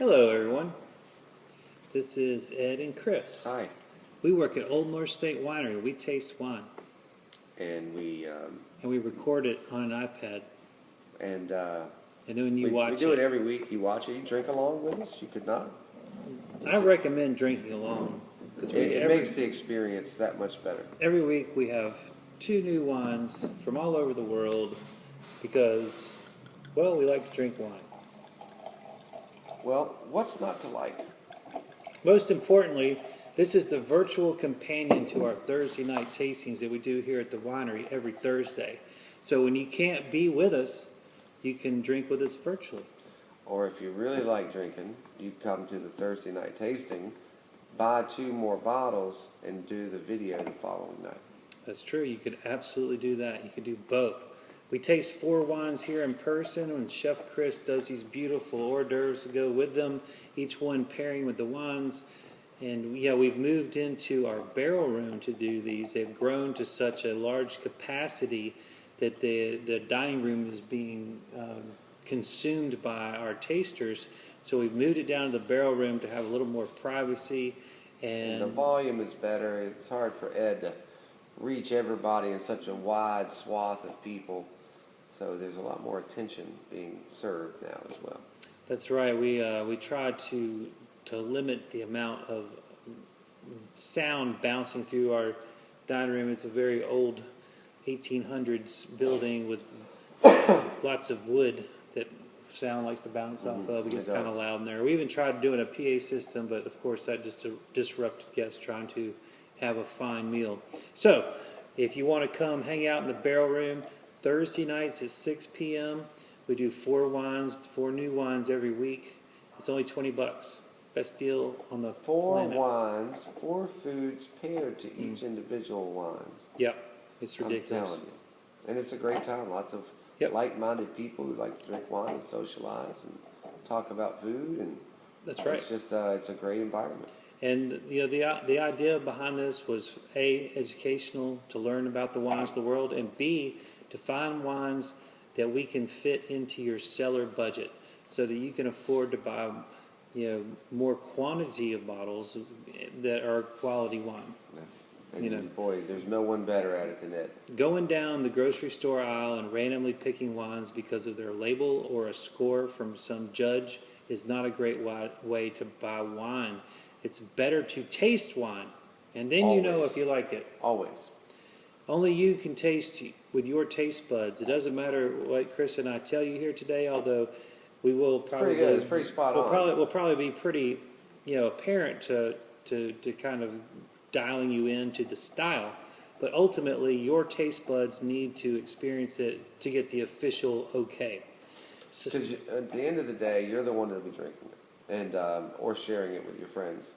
Hello, everyone. This is Ed and Chris. Hi. We work at Old North State Winery. We taste wine. And we record it on an iPad. and then you watch it. We do it every week. You watch it. You drink along with us. You could not. I recommend drinking alone. It makes the experience that much better. Every week we have 2 new wines from all over the world because, well, we like to drink wine. Well, what's not to like? Most importantly, this is the virtual companion to our Thursday night tastings that we do here at the winery every Thursday. So when you can't be with us, you can drink with us virtually. Or if you really like drinking, you come to the Thursday night tasting, buy 2 more bottles, and do the video the following night. That's true. You could absolutely do that. You could do both. We taste 4 wines here in person, and Chef Chris does these beautiful hors d'oeuvres to go with them, each one pairing with the wines. And yeah, we've moved into our barrel room to do these. They've grown to such a large capacity that the dining room is being consumed by our tasters. So we've moved it down to the barrel room to have a little more privacy. And the volume is better. It's hard for Ed to reach everybody in such a wide swath of people. So there's a lot more attention being served now as well. That's right. We try to limit the amount of sound bouncing through our dining room. It's a very old 1800s building with lots of wood that sound likes to bounce off of. It gets kind of loud in there. We even tried doing a PA system, but of course that just disrupted guests trying to have a fine meal. So if you want to come hang out in the barrel room, Thursday nights at 6 p.m. We do 4 new wines every week. It's only $20. Best deal on the 4 planet. wines, 4 foods paired to each individual wines. Yep, it's ridiculous. I'm telling you. And it's a great time. Lots of like-minded people who like to drink wine and socialize and talk about food. And that's right. It's just it's a great environment. And you know the idea behind this was A, educational, to learn about the wines of the world, and B, to find wines that we can fit into your cellar budget so that you can afford to buy more quantity of bottles that are quality wine. Yeah. And boy, there's no one better at it than Ed. Going down the grocery store aisle and randomly picking wines because of their label or a score from some judge is not a great way to buy wine. It's better to taste wine, and then Always. you know if you like it. Always. Only you can taste with your taste buds. It doesn't matter what Chris and I tell you here today, although we will probably. It's pretty good. It's pretty spot on. We'll probably be pretty, apparent to kind of dialing you into the style. But ultimately, your taste buds need to experience it to get the official okay. Because at the end of the day, you're the one that'll be drinking it, and or sharing it with your friends,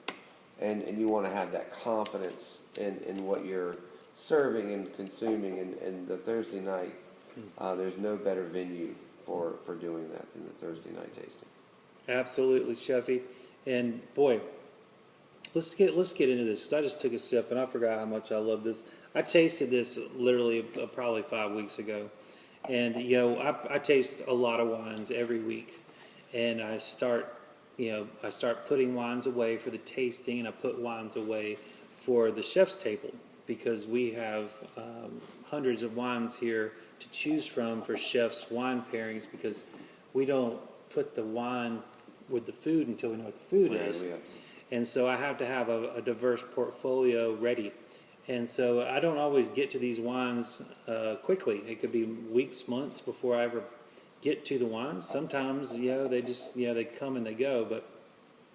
and you want to have that confidence in what you're serving and consuming. And the Thursday night, there's no better venue for doing that than the Thursday night tasting. Absolutely, Chefy. And boy, let's get into this, because I just took a sip and I forgot how much I love this. I tasted this literally probably 5 weeks ago, and I taste a lot of wines every week, and I start putting wines away for the tasting, and I put wines away for the chef's table, because we have hundreds of wines here to choose from for chef's wine pairings, because we don't put the wine with the food until we know what the food is. Yeah. And so I have to have a diverse portfolio ready. And so I don't always get to these wines quickly. It could be weeks, months before I ever get to the wines. Sometimes, they just, they come and they go. But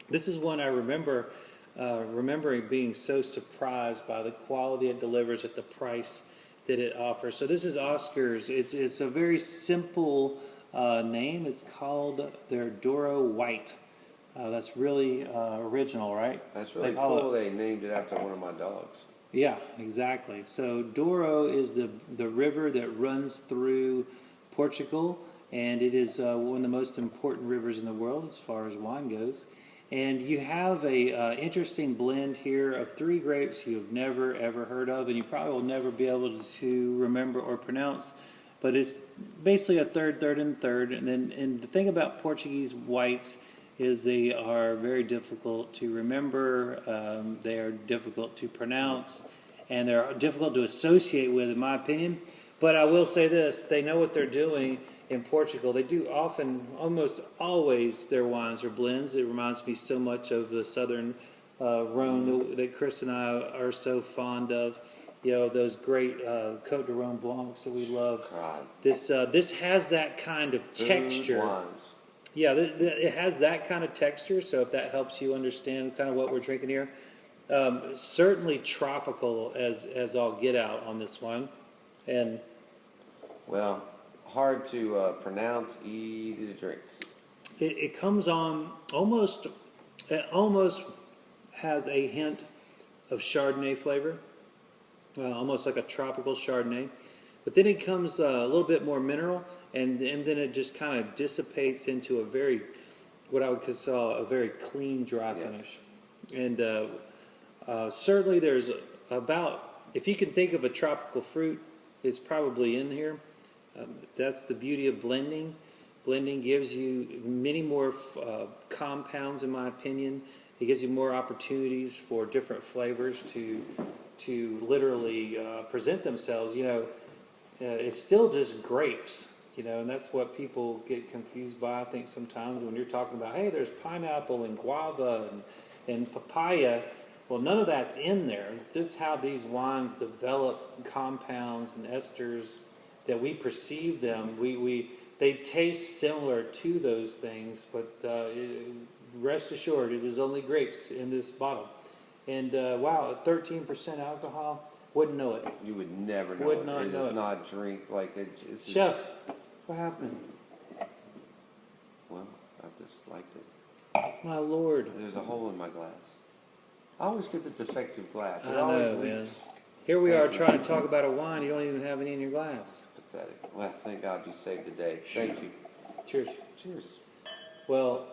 this is one I remembering being so surprised by the quality it delivers at the price that it offers. So this is Oscar's. It's a very simple name. It's called their Douro White. That's really original, right? That's really cool. They named it after one of my dogs. Yeah, exactly. So Douro is the river that runs through Portugal, and it is one of the most important rivers in the world as far as wine goes. And you have a interesting blend here of 3 grapes you've never ever heard of, and you probably will never be able to remember or pronounce. But it's basically a third, and then the thing about Portuguese whites is they are very difficult to remember. They are difficult to pronounce, and they're difficult to associate with, in my opinion. But I will say this: they know what they're doing in Portugal. They do often, almost always, their wines are blends. It reminds me so much of the Southern Rhone that Chris and I are so fond of. You know, those great Côte de Rhone Blancs that we love. God. This has that kind of texture. Wines. Yeah, it has that kind of texture. So if that helps you understand kind of what we're drinking here, certainly tropical as all get out on this one, and Well, hard to pronounce, easy to drink. it comes on almost. It almost has a hint of Chardonnay flavor, almost like a tropical Chardonnay. But then it comes a little bit more mineral, and then it just kind of dissipates into a very, what I would call a very clean dry finish. And certainly there's about, if you can think of a tropical fruit, it's probably in here. That's the beauty of blending. Blending gives you many more compounds, in my opinion. It gives you more opportunities for different flavors to literally present themselves. You know, it's still just grapes, you know, and that's what people get confused by, I think, sometimes when you're talking about, hey, there's pineapple and guava and papaya. Well, none of that's in there. It's just how these wines develop compounds and esters that we perceive them. They taste similar to those things, but rest assured, it is only grapes in this bottle. And wow, at 13% alcohol, wouldn't know it. You would never know Would it. not It know does it. not drink like it. Chef, what happened? Well, I just liked it. My Lord. There's a hole in my glass. I always get the defective glass. It I always know, man. leaks. Here we Thank are you. trying to talk about a wine. You don't even have any in your glass. Pathetic. Well, thank God you saved the day. Thank you. Cheers. Cheers. Well,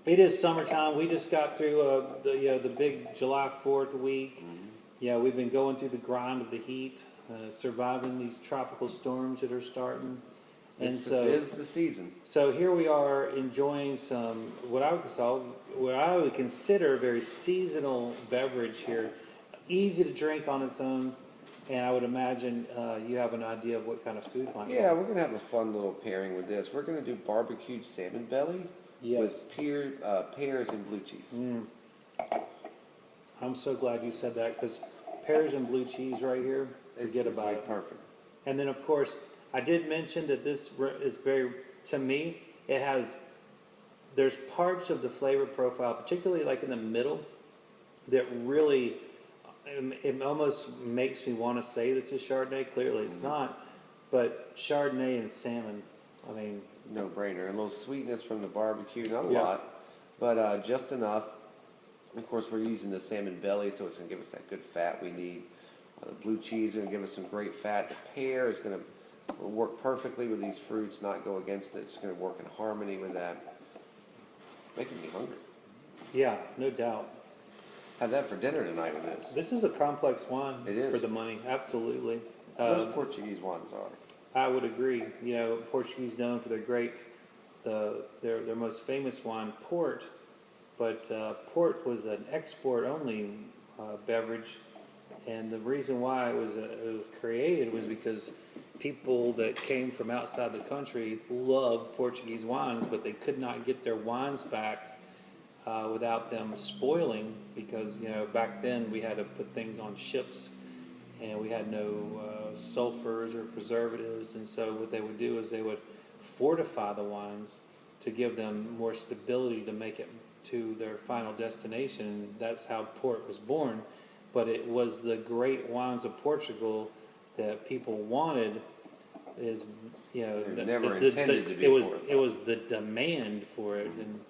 it is summertime. We just got through the big July 4th week. Mm-hmm. Yeah, we've been going through the grind of the heat, surviving these tropical storms that are starting. And It is the season. So here we are enjoying some what I would consider a very seasonal beverage here, easy to drink on its own, and I would imagine you have an idea of what kind of food might be. Yeah, we're gonna have a fun little pairing with this. We're gonna do barbecued salmon belly with pears and blue cheese. I'm so glad you said that, because pears and blue cheese right here, forget It's about it. perfect. And then of course, I did mention that this is very, to me, there's parts of the flavor profile, particularly like in the middle, that really, it almost makes me want to say this is Chardonnay. Clearly it's not, but Chardonnay and salmon, I mean. No brainer. A little sweetness from the barbecue, not a Yeah. lot, but just enough. Of course, we're using the salmon belly, so it's gonna give us that good fat we need. The blue cheese is gonna give us some great fat. The pear is gonna work perfectly with these fruits, not go against it. It's going to work in harmony with that. Making me hungry. Yeah, no doubt. Have that for dinner tonight with this. This is a complex wine. It is. For the money, absolutely. Most Portuguese wines are. I would agree. You know, Portuguese known for their great, their most famous wine, port. But port was an export-only beverage, and the reason why it was created was because people that came from outside the country loved Portuguese wines, but they could not get their wines back without them spoiling, because, you know, back then we had to put things on ships and we had no sulfurs or preservatives, and so what they would do is they would fortify the wines to give them more stability to make it to their final destination. That's how port was born. But it was the great wines of Portugal that people wanted. Is, you know, it was the demand for it, and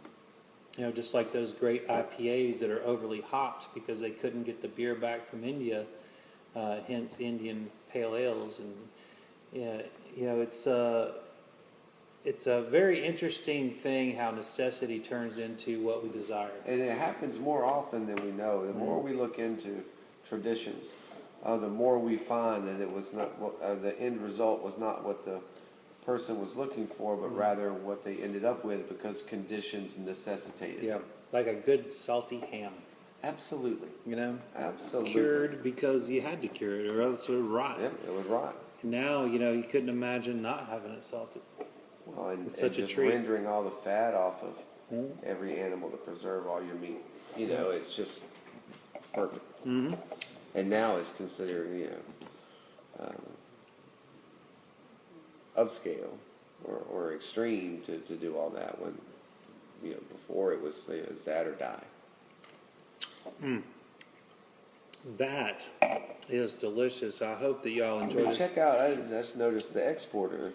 you know, just like those great IPAs that are overly hopped because they couldn't get the beer back from India, hence Indian pale ales, and you know, it's a very interesting thing how necessity turns into what we desire. And it happens more often than we know. The more we look into traditions, the more we find that it was not the end result was not what the person was looking for, but rather what they ended up with because conditions necessitated Yeah, it. like a good salty ham, Absolutely. you know? Absolutely. Cured because you had to cure it or else it would rot. Yep, it was right. And now, you know, you couldn't imagine not having it salted. Well, and It's such a just treat. rendering all the fat off of Mhm. every animal to preserve all your meat. You know, it's just perfect. Mm-hmm. And now it's considered, upscale or extreme to do all that when, before it was that or die. That is delicious. I hope that y'all enjoy this. Check out, I just noticed the exporter.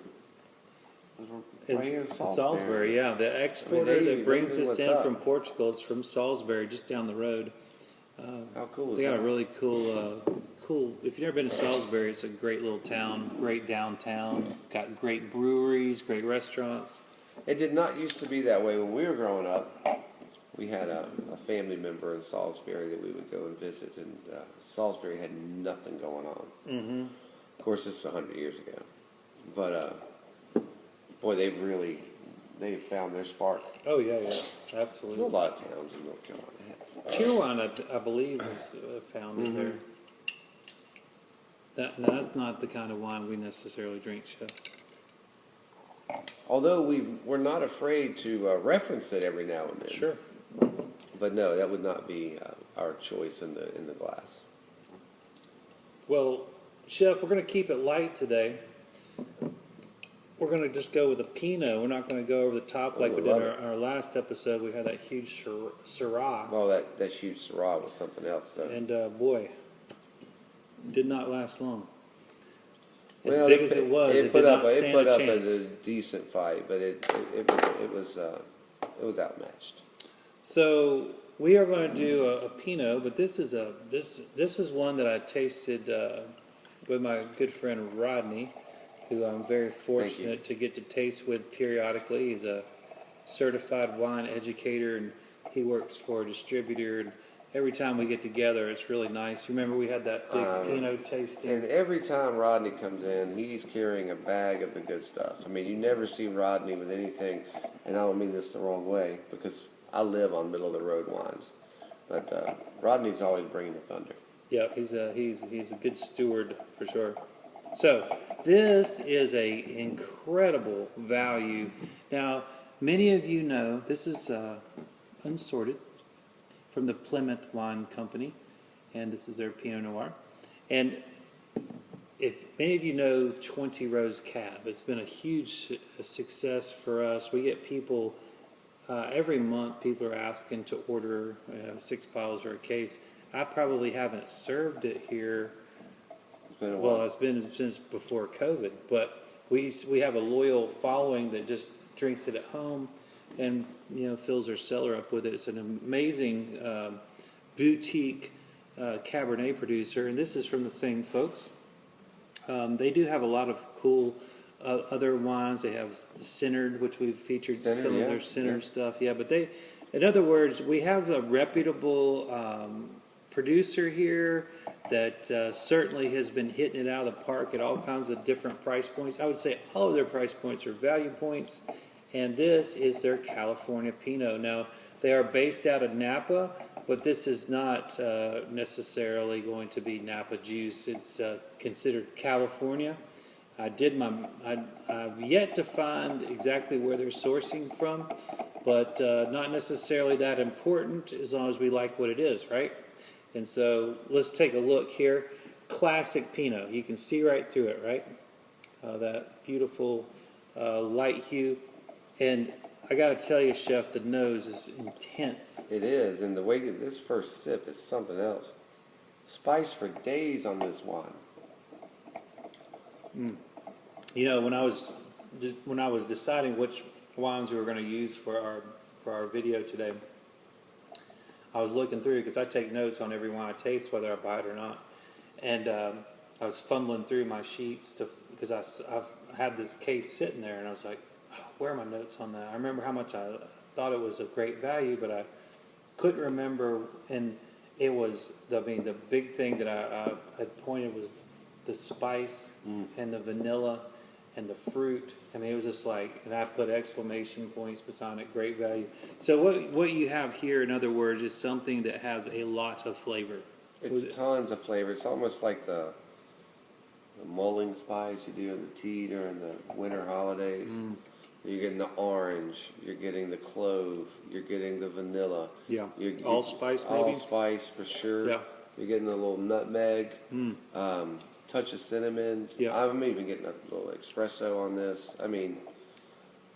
Right here in It's Salisbury, yeah. The exporter they that brings knew us what's in up. from Portugal is from Salisbury, just down the road. How cool is They got that? a really cool. If you've never been to Salisbury, it's a great little town, great downtown. Got great breweries, great restaurants. It did not used to be that way when we were growing up. We had a family member in Salisbury that we would go and visit, and Salisbury had nothing going on. Mm-hmm. Of course, this was 100 years ago. But, boy, they've found their spark. Oh yeah, yeah, There's absolutely. a lot of towns in North Carolina have. Cheerwine, I believe, is founded Mm-hmm. there. That's not the kind of wine we necessarily drink, Chef. Although we're not afraid to reference it every now and then. Sure. But no, that would not be our choice in the glass. Well, Chef, we're going to keep it light today. We're going to just go with a Pinot. We're not going to go over the top like we did love in it. our last episode. We had that huge Syrah. Well, that huge Syrah was something else. So. And boy, did not last long. As Well, big as it was, it put did up not it stand put a up chance. a decent fight, but it was outmatched. So we are going to do a Pinot, but this is one that I tasted with my good friend Rodney, who I'm very fortunate to get to taste with periodically. He's a certified wine educator, and he works for a distributor. And every time we get together, it's really nice. Remember, we had that big Pinot tasting. And every time Rodney comes in, he's carrying a bag of the good stuff. I mean, you never see Rodney with anything, and I don't mean this the wrong way, because I live on middle of the road wines. But Rodney's always bringing the thunder. Yeah, he's a good steward for sure. So this is a incredible value. Now, many of you know this is Unsorted from the Plymouth Wine Company, and this is their Pinot Noir. And if many of you know 20 Rose Cab, it's been a huge success for us. We get people every month. People are asking to order 6 bottles or a case. I probably haven't served it here. It's been a while. Well, it's been since before COVID, but we have a loyal following that just drinks it at home, and fills their cellar up with it. It's an amazing boutique Cabernet producer, and this is from the same folks. They do have a lot of cool other wines. They have Centered, which we've featured Centered, some yeah, of their Centered yeah. stuff. Yeah, but in other words, we have a reputable producer here that certainly has been hitting it out of the park at all kinds of different price points. I would say all of their price points are value points, and this is their California Pinot. Now, they are based out of Napa, but this is not necessarily going to be Napa juice. It's considered California. I've yet to find exactly where they're sourcing from, but not necessarily that important as long as we like what it is, right? And so let's take a look here. Classic Pinot. You can see right through it, right? That beautiful light hue. And I got to tell you, Chef, the nose is intense. It is, and the way this first sip is something else. Spice for days on this wine. When I was deciding which wines we were going to use for our video today, I was looking through because I take notes on every wine I taste, whether I buy it or not. And I was fumbling through my sheets because I've had this case sitting there, and I was like, where are my notes on that? I remember how much I thought it was a great value, but I couldn't remember. And it was, the big thing that I had pointed was the spice and the vanilla and the fruit. I mean, it was just like, and I put exclamation points beside it, great value. So what you have here, in other words, is something that has a lot of flavor. It's tons of flavor. It's almost like the mulling spice you do in the tea during the winter holidays. You're getting the orange, you're getting the clove, you're getting the vanilla. Yeah. You're, Allspice, maybe? Allspice for sure. Yeah. You're getting a little nutmeg, touch of cinnamon. Yeah. I'm even getting a little espresso on this. I mean,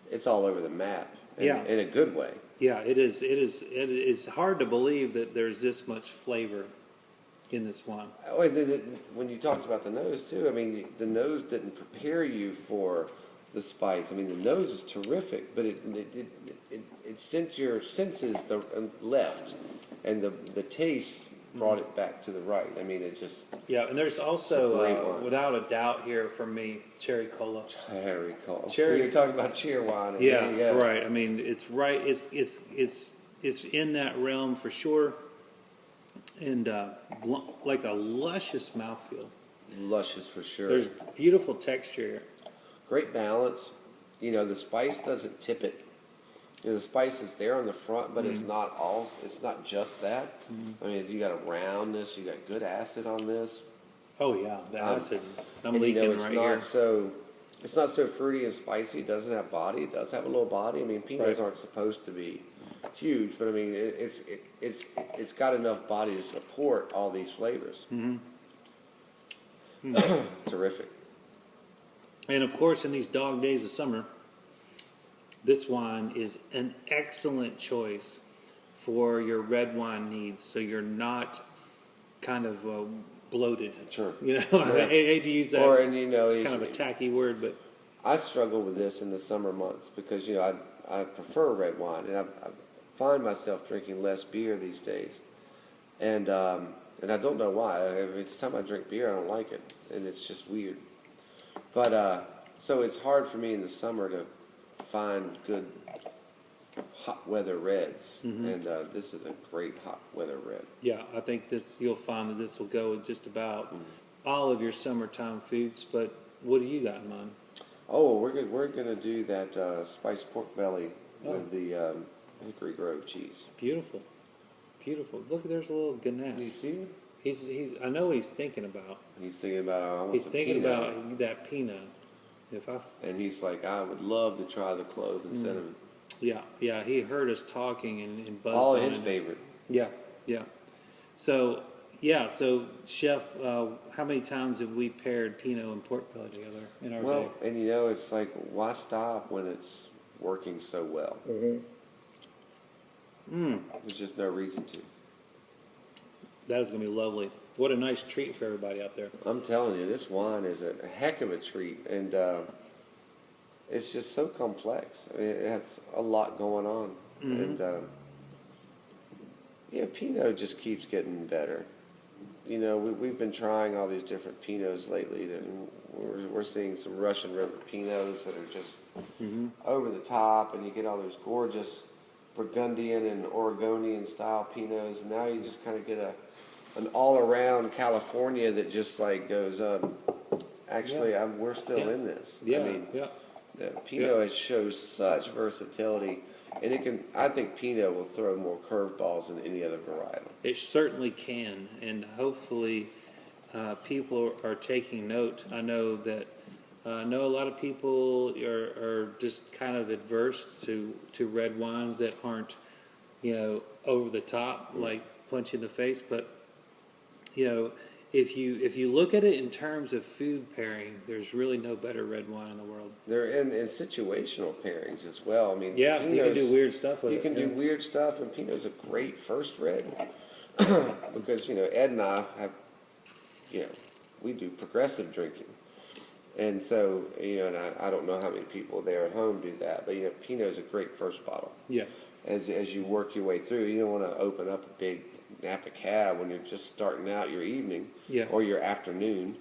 it's all over the map. In a good way. Yeah, it is. It's hard to believe that there's this much flavor in this wine. Oh, when you talked about the nose too, I mean, the nose didn't prepare you for the spice. I mean, the nose is terrific, but it sent your senses left, and the taste brought it back to the right. I mean, it just Yeah, and there's also, without a doubt here for me, cherry cola. cherry cola. Cherry- You're talking about cheer wine. And Yeah, right. I mean, it's right. It's in that realm for sure, and like a luscious mouthfeel. Luscious for sure. There's beautiful texture. Great balance. You know, the spice doesn't tip it. You know, the spice is there on the front, but it's not all. It's not just that. I mean, you got a roundness. You got good acid on this. Oh yeah, the acid. I'm And leaking it's right not here. so. It's not so fruity and spicy. It doesn't have body. It does have a little body. I mean, Pinots Right. aren't supposed to be huge, but I mean, it's got enough body to support all these flavors. Terrific. And of course, in these dog days of summer, this wine is an excellent choice for your red wine needs. So you're not kind of bloated. Sure. You know, Yeah. I hate to use that. Or, and you know, it's kind of a tacky word, but I struggle with this in the summer months because you know I prefer red wine, and I find myself drinking less beer these days, and I don't know why. Every time I drink beer, I don't like it, and it's just weird. But so it's hard for me in the summer to find good hot weather reds, and this is a great hot weather red. yeah, I think you'll find that this will go with just about all of your summertime foods. But what do you got in mind? Oh, we're gonna do that spiced pork belly with the Hickory Grove cheese. Beautiful, beautiful. Look, there's a little Do gannett. you see it? He's. I know he's thinking about. He's thinking about I want He's some thinking Pinot. about that Pinot. If I, And he's like, I would love to try the clove instead of yeah, he heard us talking and buzzed all on his it. favorite. Yeah. So Chef, how many times have we paired Pinot and pork belly together in our Well, day? and you know, it's like, why stop when it's working so well? There's just no reason to. That is going to be lovely. What a nice treat for everybody out there. I'm telling you, this wine is a heck of a treat, and it's just so complex. I mean, it has a lot going on, and yeah, Pinot just keeps getting better. You know, we've been trying all these different Pinots lately, and we're seeing some Russian River Pinots that are just over the top, and you get all those gorgeous Burgundian and Oregonian style Pinots, and now you just kind of get an all-around California that just like goes up. Actually, we're still in this. Yeah, I mean, yeah. the Pinot shows such versatility, and it can. I think Pinot will throw more curveballs than any other varietal. It certainly can, and hopefully people are taking note. I know that I know a lot of people are just kind of adverse to red wines that aren't, you know, over the top, like punch in the face. But you know, if you look at it in terms of food pairing, there's really no better red wine in the world. They're in situational pairings as well. I mean, Yeah, you can do weird stuff with it. You can do weird stuff, and Pinot's a great first red because you know Ed and I have, you know, we do progressive drinking, and so you know, and I don't know how many people there at home do that, but you know, Pinot's a great first bottle. Yeah. As you work your way through, you don't want to open up a big Napa Cab when you're just starting out your evening or your afternoon.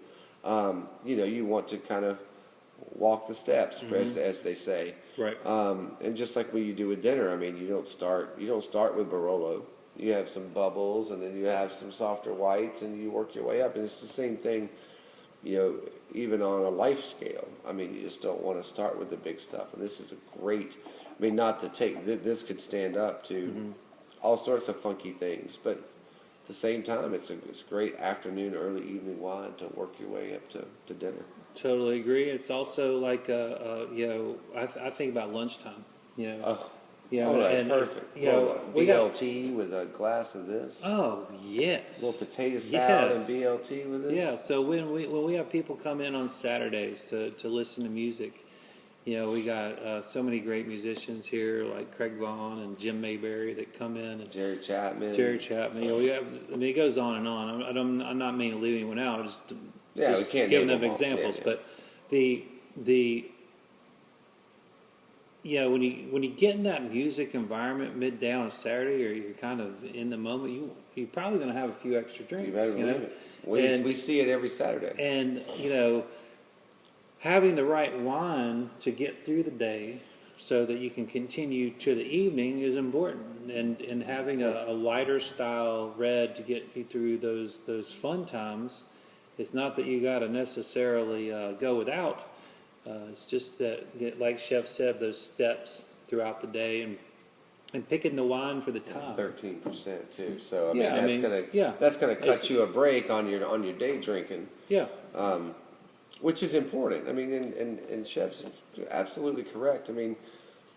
You know, you want to kind of walk the steps, as they say. Right. And just like what you do with dinner, I mean, you don't start with Barolo. You have some bubbles, and then you have some softer whites, and you work your way up. And it's the same thing, even on a life scale. I mean, you just don't want to start with the big stuff. And this is a great, I mean, not to take, this could stand up to all sorts of funky things, but at the same time, it's great afternoon, early evening wine to work your way up to dinner. Totally agree. It's also like, I think about lunchtime, Oh, that's that's perfect. we got, BLT with a glass of this. oh, yes. A little potato salad Yes. and BLT with this. Yeah, so when we have people come in on Saturdays to listen to music, we got so many great musicians here like Craig Vaughn and Jim Mayberry that come in, and Jerry Chapman. We have, I mean, it goes on and on. I'm not meaning to leave anyone out. Just we can't giving name them all. examples, Yeah. but when you get in that music environment midday on a Saturday, or you're kind of in the moment, you're probably going to have a few extra drinks. You better believe it. We see it every Saturday. And having the right wine to get through the day so that you can continue to the evening is important. And having a lighter style red to get you through those fun times, it's not that you got to necessarily go without. It's just that, like Chef said, those steps throughout the day and picking the wine for the time. 13% too. So that's gonna cut you a break on your day drinking. Yeah. Which is important. I mean, and Chef's absolutely correct. I mean,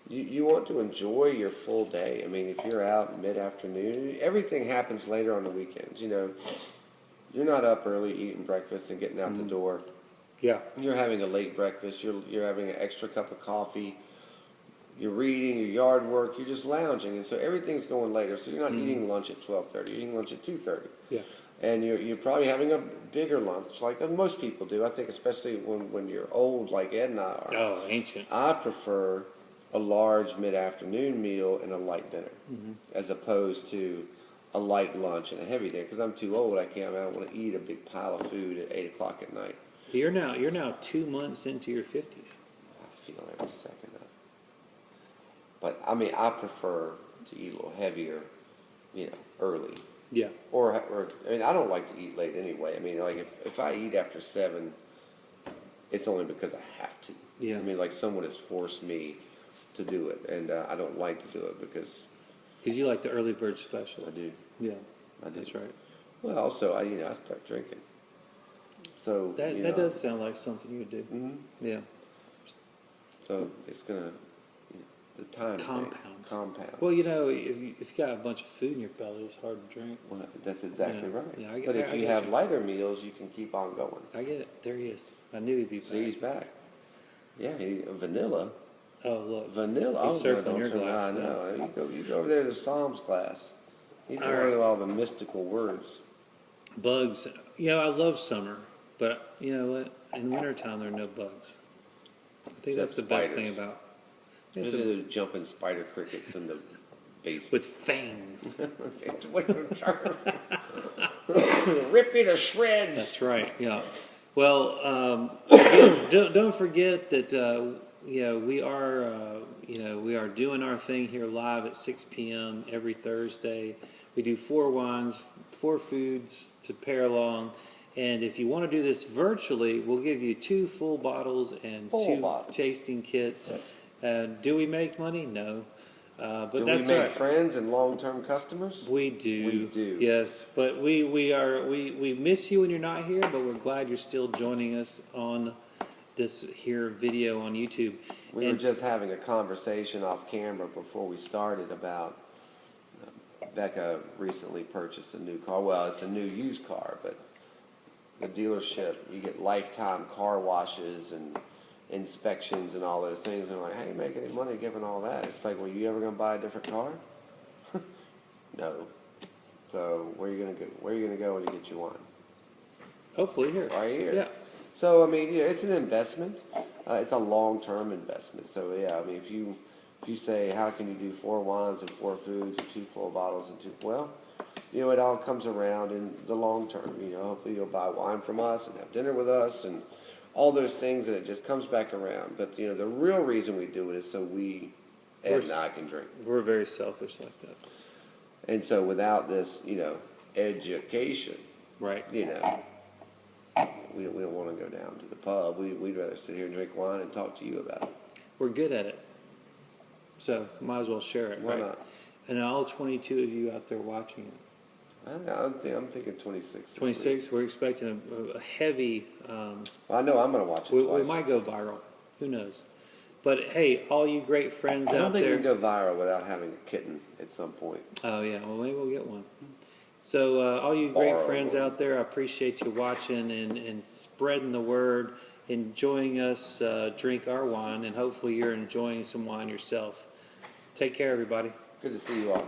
you want to enjoy your full day. I mean, if you're out mid-afternoon, everything happens later on the weekends. You're not up early eating breakfast and getting out the door. Yeah. You're having a late breakfast. You're having an extra cup of coffee. You're reading your yard work. You're just lounging, and so everything's going later. So you're not eating lunch at 12:30. You're eating lunch at 2:30. Yeah. And you're probably having a bigger lunch, like most people do. I think especially when you're old, like Ed and I are. Oh, ancient. I prefer a large mid-afternoon meal and a light dinner, as opposed to a light lunch and a heavy dinner. Because I'm too old. I don't want to eat a big pile of food at 8 o'clock at night. You're now 2 months into your 50s. I feel every second of it. But I mean, I prefer to eat a little heavier, early. Yeah. Or I mean, I don't like to eat late anyway. I mean, like if I eat after 7, it's only because I have to. Yeah. I mean, like someone has forced me to do it, and I don't like to do it because you like the early bird special. I do. Yeah. I do. That's right. Well, also I start drinking. So that does sound like something you would do. Mhm. Yeah. So it's gonna the time Compound. Compound. Well, if you got a bunch of food in your belly, it's hard to drink. Well, that's exactly Yeah. right. Yeah, But if I you get have you. lighter meals, you can keep on going. I get it. There he is. I knew he'd be back. See, he's back. Yeah, vanilla. Oh, look. Vanilla. He's circling your glass I now. know. You go over there to Psalm's glass. He's All learning right. all the mystical words. Bugs. I love summer, but you know what? In wintertime, there are no bugs. I think that's the best thing spiders. about Those are the jumping spider crickets in the basement. with fangs. Rip you to shreds. That's right. Yeah. Well, don't forget that we are doing our thing here live at 6 p.m. every Thursday. We do 4 wines, 4 foods to pair along. And if you want to do this virtually, we'll give you 2 full bottles and 2 tasting kits. Do we make money? No. But do that's we make right. friends and long-term customers? We do. We do. Yes, but we miss you when you're not here, but we're glad you're still joining us on this here video on YouTube. We were just having a conversation off camera before we started about Becca recently purchased a new car. Well, it's a new used car, but the dealership, you get lifetime car washes and inspections and all those things. And I'm like, how do you make any money given all that? It's like, well, you ever going to buy a different car? No. So where are you going to go? Where are you going to go when you get your wine? Hopefully here. Right here. Yeah. So I mean, it's an investment. It's a long-term investment. So yeah, I mean, if you say, how can you do 4 wines and 4 foods and 2 full bottles and 2, well, it all comes around in the long term. Hopefully you'll buy wine from us and have dinner with us and all those things, and it just comes back around. But the real reason we do it is so Ed and I can drink. We're very selfish like that. And so without this, education, Right. We don't want to go down to the pub. We'd rather sit here and drink wine and talk to you about it. We're good at it. So might as well share it, Why right? not? And all 22 of you out there watching it. I'm thinking 26. 26, we're expecting a heavy, I know I'm going to watch it we twice. might go viral. Who knows? But hey, all you great friends I don't out think there. we can go viral without having a kitten at some point. Oh, yeah. Well, maybe we'll get one. So, all you great Borrow friends one. out there, I appreciate you watching and spreading the word, enjoying us drink our wine, and hopefully you're enjoying some wine yourself. Take care, everybody. Good to see you all.